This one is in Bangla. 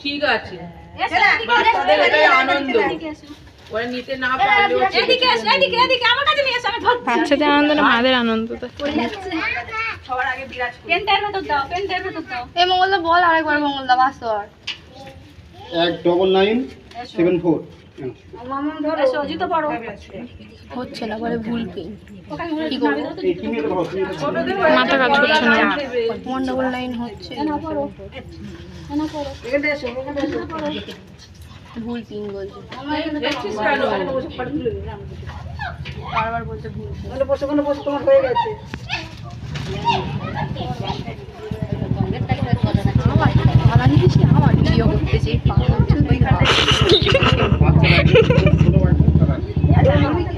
ঠিক আছে আনন্দ ওরা নিতে না পারলেও এদিকে আমার কাছে নিয়ে এসে আমি ধর বাচ্চাদের আনন্দ না মাদের আনন্দ তো সবার আগে বিরাজ করি পেনটার ভেতর দাও এই মঙ্গলদা বল আরেকবার মঙ্গলদা বাস্তর 19974 মামা ধরো সজিত পড়ো হচ্ছে না বলে ভুল পেন এই তুমি এটা ধরো মাথা কাজ করছে না 199 হচ্ছে না পড়ো এখানে এসো ভুল পিন বলছে দেখছিস কেন বারবার বলছে ভুল কোন বসে তোমার হয়ে গেছে আমার নিস না আমার জিও করতেছে বাচ্চারা ছোট বাচ্চা